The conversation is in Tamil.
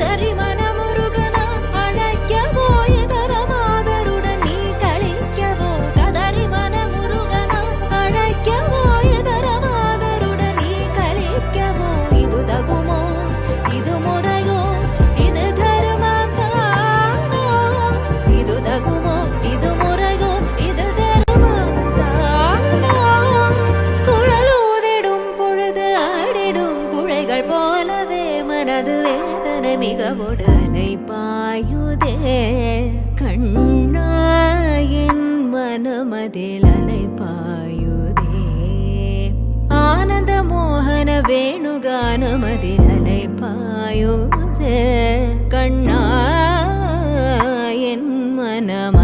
கதறி மனமுருகன அழைக்கவோ இதர மாதருடன் நீ கழிக்கவோ கதறி மனமுருகன அழைக்கவோ இதர மாதருடன் நீ கழிக்கவோ இது தகுமோ இது முறையோ இது தர்மம் தானோ இது தகுமோ இது முறையோ இது தர்மம் தானோ குழலூதிடும் பொழுது ஆடிடும் குழைகள் போலவே மனது வேதனை மிகவோடு அலை பாயுதே கண்ணா என் மனமதில் அலை பாயுதே ஆனந்த மோகன வேணுகானமதில் அலை பாயுதே கண்ணா என் மனம்